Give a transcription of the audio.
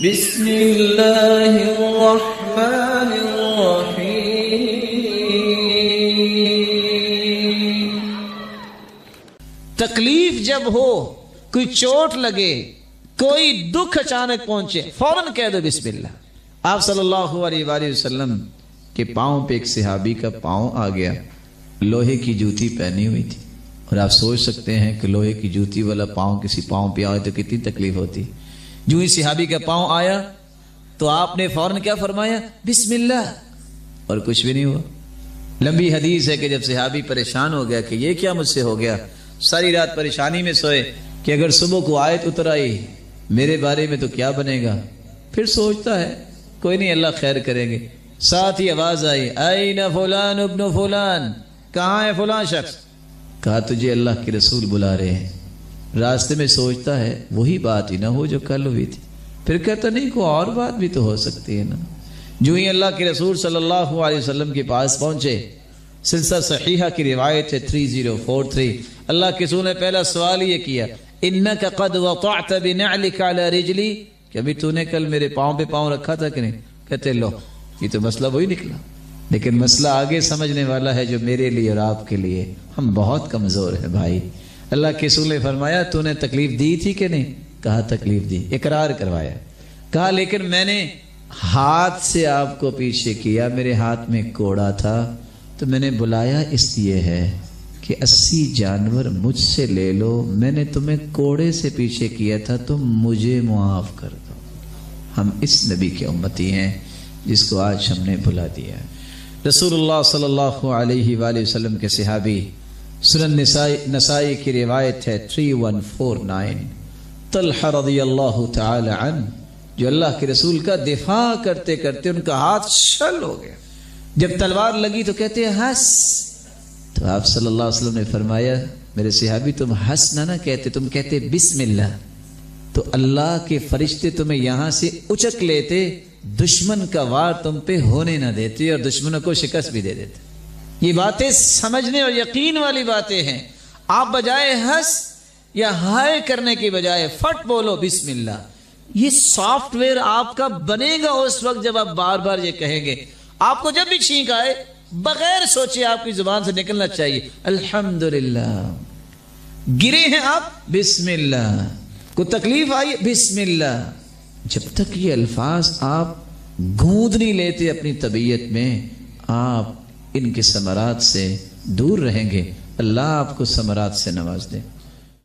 بسم اللہ الرحمن الرحیم۔ تکلیف جب ہو، کوئی چوٹ لگے، کوئی دکھ اچانک پہنچے، فوراً کہہ دو بسم اللہ۔ آپ صلی اللہ علیہ وآلہ وسلم کے پاؤں پہ ایک صحابی کا پاؤں آ گیا، لوہے کی جوتی پہنی ہوئی تھی، اور آپ سوچ سکتے ہیں کہ لوہے کی جوتی والا پاؤں کسی پاؤں پہ آئے تو کتنی تکلیف ہوتی۔ جو ہی صحابی کا پاؤں آیا تو آپ نے فوراً کیا فرمایا؟ بسم اللہ، اور کچھ بھی نہیں ہوا۔ لمبی حدیث ہے کہ جب صحابی پریشان ہو گیا کہ یہ کیا مجھ سے ہو گیا، ساری رات پریشانی میں سوئے کہ اگر صبح کو آیت اتر آئی میرے بارے میں تو کیا بنے گا، پھر سوچتا ہے کوئی نہیں اللہ خیر کریں گے۔ ساتھ ہی آواز آئی این فلان ابن فلان، کہاں ہے فلاں شخص؟ کہا تجھے اللہ کے رسول بلا رہے ہیں۔ راستے میں سوچتا ہے وہی بات ہی نہ ہو جو کل ہوئی تھی، پھر کہتا نہیں کوئی اور بات بھی تو ہو سکتی ہے نا۔ جو ہی اللہ کے رسول صلی اللہ علیہ وسلم کے پاس پہنچے، سلسلہ صحیحہ کی روایت ہے 3043، اللہ کے رسول نے پہلا سوال یہ کیا انک قد وقعت بنعلک علی رجلی، کہ ابھی تو نے کل میرے پاؤں پہ پاؤں رکھا تھا کہ نہیں؟ کہتے لو یہ تو مسئلہ وہی نکلا، لیکن مسئلہ آگے سمجھنے والا ہے جو میرے لیے اور آپ کے لیے۔ ہم بہت کمزور ہیں بھائی۔ اللہ کے رسول نے فرمایا تو نے تکلیف دی تھی کہ نہیں؟ کہا تکلیف دی، اقرار کروایا۔ کہا لیکن میں نے ہاتھ سے آپ کو پیچھے کیا، میرے ہاتھ میں کوڑا تھا تو میں نے بلایا اس لیے ہے کہ 80 جانور مجھ سے لے لو، میں نے تمہیں کوڑے سے پیچھے کیا تھا، تم مجھے معاف کر دو۔ ہم اس نبی کے امتی ہیں جس کو آج ہم نے بلا دیا۔ رسول اللہ صلی اللہ علیہ وآلہ وسلم کے صحابی، سنن نسائی کی روایت ہے 3149، طلحہ رضی اللہ تعالی عنہ جو اللہ کے رسول کا دفاع کرتے کرتے ان کا ہاتھ شل ہو گیا، جب تلوار لگی تو کہتے ہیں ہنس، تو آپ صلی اللہ علیہ وسلم نے فرمایا میرے صحابی تم ہنس نہ کہتے، تم کہتے بسم اللہ، تو اللہ کے فرشتے تمہیں یہاں سے اچک لیتے، دشمن کا وار تم پہ ہونے نہ دیتے اور دشمنوں کو شکست بھی دے دیتے۔ یہ باتیں سمجھنے اور یقین والی باتیں ہیں۔ آپ بجائے ہنس یا ہائے کرنے کی بجائے فٹ بولو بسم اللہ۔ یہ سافٹ ویئر آپ کا بنے گا اس وقت جب آپ بار بار یہ کہیں گے۔ آپ کو جب بھی چھینک آئے بغیر سوچے آپ کی زبان سے نکلنا چاہیے الحمدللہ۔ گرے ہیں آپ بسم اللہ، کوئی تکلیف آئی بسم اللہ۔ جب تک یہ الفاظ آپ گھونٹ نہیں لیتے اپنی طبیعت میں، آپ ان کے ثمرات سے دور رہیں گے۔ اللہ آپ کو ثمرات سے نواز دے۔